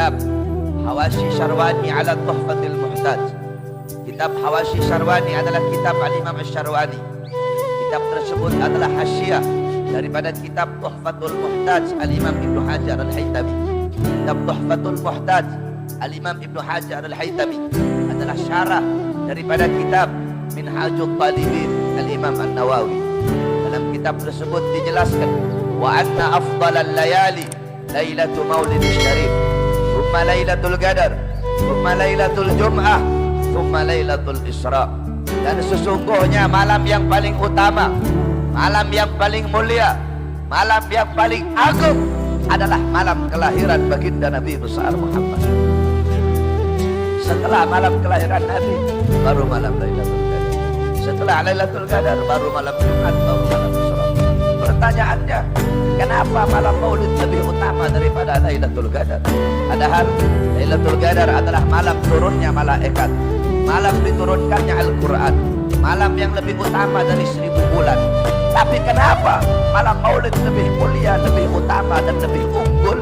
kitab Hawashi Syarwani ala Tuhfatil Muhtaj. Kitab Hawashi Syarwani adalah kitab Al-Imam Syarwani. Kitab tersebut adalah hasyiah daripada kitab Tuhfatul Muhtaj Al-Imam Ibnu Hajar Al-Haytami. Kitab Tuhfatul Muhtaj Al-Imam Ibnu Hajar Al-Haytami adalah syarah daripada kitab Minhajul Talibin Al-Imam An-Nawawi. Dalam kitab tersebut dijelaskan wa anna afdalal layali Lailatul Maulid Syarif, thumma Lailatul Qadar, thumma Lailatul Jum'ah, thumma Lailatul Isra. Dan sesungguhnya malam yang paling utama, malam yang paling mulia, malam yang paling agung adalah malam kelahiran baginda Nabi besar Muhammad. Setelah malam kelahiran Nabi baru malam Lailatul Qadar. Setelah Lailatul Qadar baru malam Jumat, baru malam Isra. Pertanyaannya, kenapa malam Maulid lebih utama daripada Lailatul Qadar? Padahal Lailatul Qadar adalah malam turunnya malaikat, malam diturunkannya Al-Quran, malam yang lebih utama dari 1000 bulan. Tapi kenapa malam Maulid lebih mulia, lebih utama dan lebih unggul?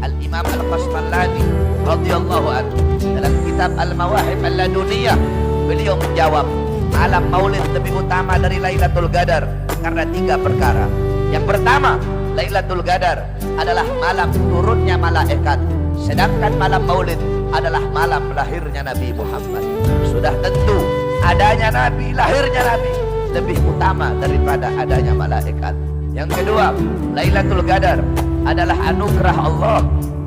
Al-Imam Al-Qastalani radhiyallahu anhu dalam kitab Al-Mawahib Al-Laduniyah beliau menjawab, malam Maulid lebih utama dari Lailatul Qadar karena 3 perkara. Yang pertama, Lailatul Qadar adalah malam turunnya malaikat, sedangkan malam Maulid adalah malam lahirnya Nabi Muhammad. Sudah tentu adanya Nabi, lahirnya Nabi lebih utama daripada adanya malaikat. Yang kedua, Lailatul Qadar adalah anugerah Allah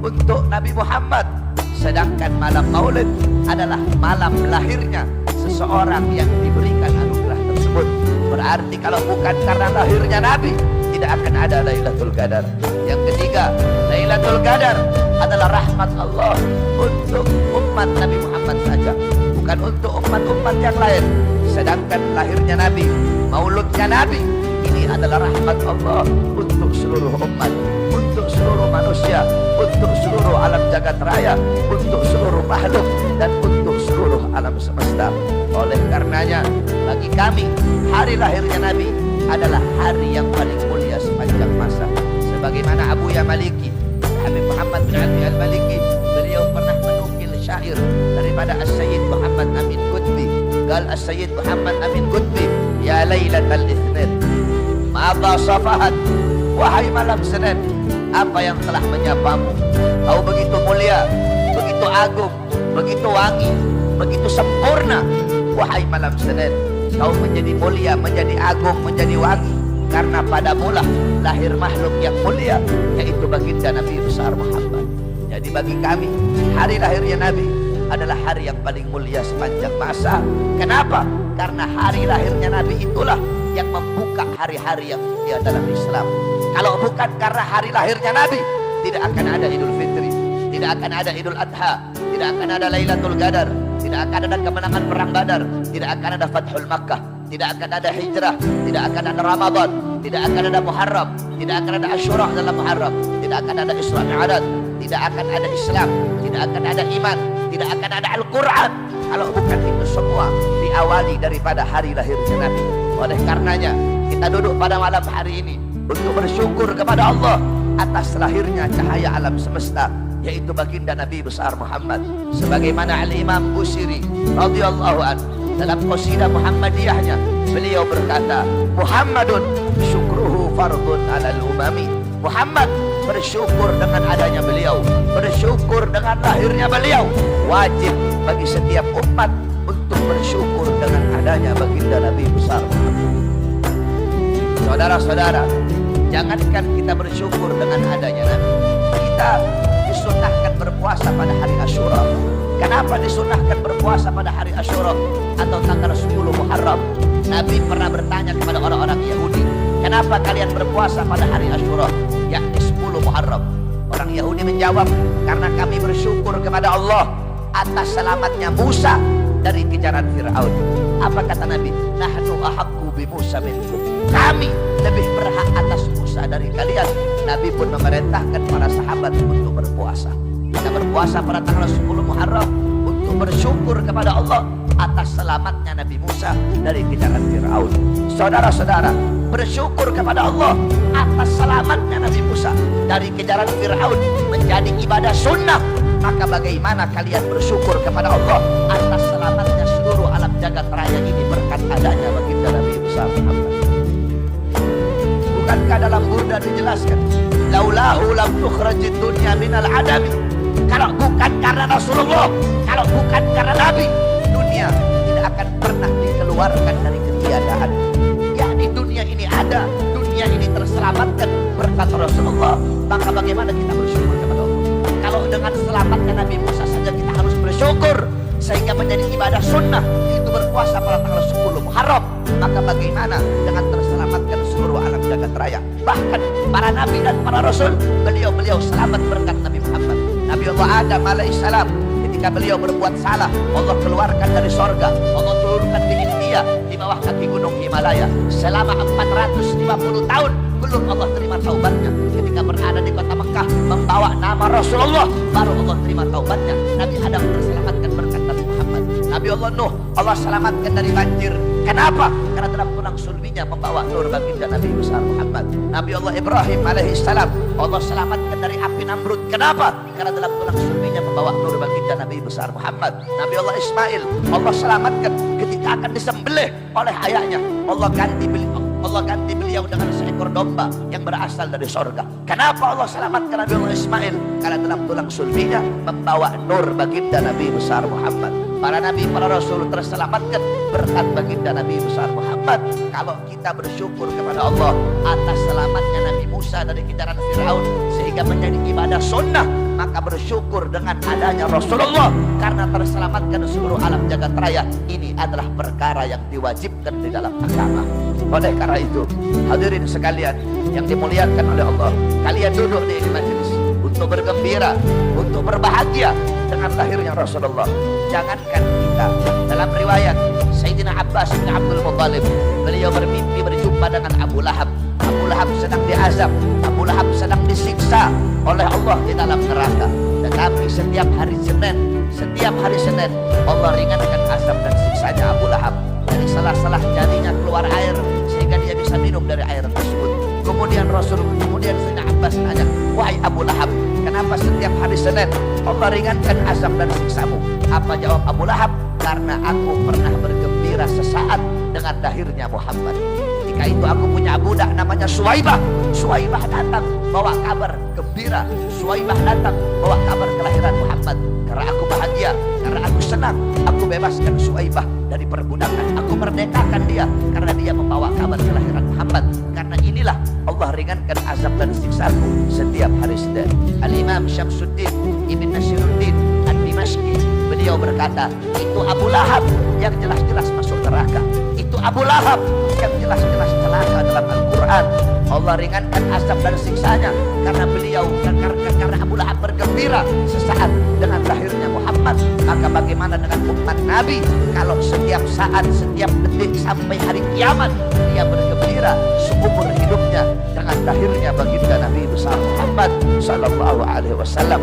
untuk Nabi Muhammad, sedangkan malam Maulid adalah malam lahirnya seseorang yang diberikan anugerah tersebut. Berarti kalau bukan karena lahirnya Nabi, tidak akan ada Lailatul Qadar. Yang ketiga, Lailatul Qadar adalah rahmat Allah untuk umat Nabi Muhammad saja, bukan untuk umat-umat yang lain. Sedangkan lahirnya Nabi, mauludnya Nabi, ini adalah rahmat Allah untuk seluruh umat, untuk seluruh manusia, untuk seluruh alam jagat raya, untuk seluruh makhluk, dan untuk seluruh alam semesta. Oleh karenanya, bagi kami, hari lahirnya Nabi adalah hari yang paling mulia sepanjang masa. Sebagaimana Abu Ya Maliki, Habib Muhammad bin Ali Al-Maliki, beliau pernah menukil syair daripada As-Sayyid Muhammad Amin Qutbi. Qal As-Sayyid Muhammad Amin Qutbi, ya Lailatul Itsnin, mata safahat, wahai malam Senin, apa yang telah menyapamu? Kau begitu mulia, begitu agung, begitu wangi, begitu sempurna. Wahai malam Senin, kau menjadi mulia, menjadi agung, menjadi wangi, karena padamulah lahir makhluk yang mulia, yaitu baginda Nabi besar Muhammad. Jadi bagi kami, hari lahirnya Nabi adalah hari yang paling mulia sepanjang masa. Kenapa? Karena hari lahirnya Nabi itulah yang membuka hari-hari yang mulia dalam Islam. Kalau bukan karena hari lahirnya Nabi, tidak akan ada Idul Fitri, tidak akan ada Idul Adha, tidak akan ada Lailatul Qadar, tidak akan ada kemenangan perang Badar, tidak akan ada Fathul Makkah, tidak akan ada hijrah, tidak akan ada Ramadan, tidak akan ada Muharram, tidak akan ada Asyura dalam Muharram, tidak akan ada Isra Mi'raj, tidak akan ada Islam, tidak akan ada iman, tidak akan ada Al-Quran kalau bukan itu semua diawali daripada hari lahirnya Nabi. Oleh karenanya kita duduk pada malam hari ini untuk bersyukur kepada Allah atas lahirnya cahaya alam semesta, yaitu baginda Nabi besar Muhammad. Sebagaimana Al-Imam Busiri radhiyallahu anhu dalam qasidah Muhammadiyahnya, beliau berkata, Muhammadun syukruhu fardun alal umami. Muhammad bersyukur dengan adanya beliau, bersyukur dengan lahirnya beliau. Wajib bagi setiap umat untuk bersyukur dengan adanya baginda Nabi besar Muhammad. Saudara-saudara, jangankan kita bersyukur dengan adanya Nabi, kita disunahkan berpuasa pada hari Asyura. Kenapa disunahkan berpuasa pada hari Asyura atau tanggal 10 Muharram? Nabi pernah bertanya kepada orang-orang Yahudi, kenapa kalian berpuasa pada hari Asyura, yakni 10 Muharram? Orang Yahudi menjawab, karena kami bersyukur kepada Allah atas selamatnya Musa dari kejaran Fir'aun. Apa kata Nabi? Nahnu ahaqqu bi Musa minkum. Kami lebih berhak atas Musa dari kalian. Nabi pun memerintahkan para sahabat untuk berpuasa. Kita berpuasa pada tanggal 10 Muharram untuk bersyukur kepada Allah atas selamatnya Nabi Musa dari kejaran Fir'aun. Saudara-saudara, bersyukur kepada Allah atas selamatnya Nabi Musa dari kejaran Fir'aun menjadi ibadah sunnah, maka bagaimana kalian bersyukur kepada Allah atas selamatnya seluruh alam jagat raya ini berkat adanya baginda Nabi Musa Muhammad? Bukankah dalam Burda dijelaskan, laulahu lam tukhrajid dunya minal adami, kalau bukan karena Rasulullah, kalau bukan karena Nabi, dunia tidak akan pernah dikeluarkan dari ketiadaan. Yakni dunia ini ada, dunia ini terselamatkan berkat Rasulullah, maka bagaimana kita bersyukur kepada Allah? Kalau dengan selamatnya Nabi Musa saja kita harus bersyukur sehingga menjadi ibadah sunnah, itu berpuasa pada tanggal 10 Muharram, maka bagaimana dengan terselamatkan seluruh alam jagat raya? Bahkan para nabi dan para rasul, beliau selamat berkat Nabi Muhammad. Nabi Allah Adam alaihissalam, ketika beliau berbuat salah, Allah keluarkan dari sorga, Allah turunkan di India di bawah kaki gunung Himalaya selama 450 tahun, belum Allah terima taubatnya. Ketika berada di kota Mekah membawa nama Rasulullah, baru Allah terima taubatnya. Nabi Adam terselamatkan berkat Nabi Muhammad. Nabi Allah Nuh, Allah selamatkan dari banjir. Kenapa? Karena dalam tulang sulbinya membawa nur baginda Nabi besar Muhammad. Nabi Allah Ibrahim alaihissalam, Allah selamatkan dari api Namrud. Kenapa? Karena dalam tulang sulbinya membawa nur baginda Nabi besar Muhammad. Nabi Allah Ismail, Allah selamatkan ketika akan disembelih oleh ayahnya. Allah ganti beliau dengan seekor domba yang berasal dari sorga. Kenapa Allah selamatkan Nabi Allah Ismail? Karena dalam tulang sulbinya membawa nur baginda Nabi besar Muhammad. Para nabi, para rasul terselamatkan berkat baginda Nabi besar Muhammad. Kalau kita bersyukur kepada Allah atas selamatnya Nabi Musa dari kejaran Fir'aun sehingga menjadi ibadah sunnah, maka bersyukur dengan adanya Rasulullah karena terselamatkan seluruh alam jagat raya. Ini adalah perkara yang diwajibkan di dalam agama. Oleh karena itu, hadirin sekalian yang dimuliakan oleh Allah, kalian duduk di majelis untuk bergembira, untuk berbahagia dengan lahirnya Rasulullah. Jangankan kita, dalam riwayat Sayyidina Abbas bin Abdul Muttalib, beliau bermimpi berjumpa dengan Abu Lahab. Abu Lahab sedang diazab, Abu Lahab sedang disiksa oleh Allah di dalam neraka. Tetapi setiap hari Senin Allah ringankan azab dan siksanya Abu Lahab. Dari salah-salah jarinya keluar air sehingga dia bisa minum dari air tersebut. Kemudian Sayyidina Abbas tanya, wahai Abu Lahab, kenapa setiap hari Senin Allah ringankan azab dan siksamu? Apa jawab Abu Lahab? Karena aku pernah bergembira sesaat dengan lahirnya Muhammad. Ketika itu aku punya budak namanya Suwaibah. Suwaibah datang bawa kabar gembira. Suwaibah datang bawa kabar kelahiran Muhammad. Karena aku bahagia, karena aku senang, aku bebaskan Suwaibah dari perbudakan. Aku merdekakan dia karena dia membawa kabar kelahiran Muhammad. Karena inilah Allah ringankan azab dan siksaku setiap hari Senin. Al-Imam Syamsuddin Ibn Nasiruddin Ad-Dimashqi, beliau berkata, itu Abu Lahab yang jelas-jelas masuk neraka. Itu Abu Lahab yang jelas-jelas celaka dalam Al-Quran. Allah ringankan azab dan siksanya karena karena Abu Lahab bergembira sesaat dengan lahirnya Muhammad. Maka bagaimana dengan umat Nabi kalau setiap saat, setiap detik sampai hari kiamat dia bergembira seumur hidupnya dengan lahirnya baginda Nabi besar Muhammad sallallahu alaihi wasallam.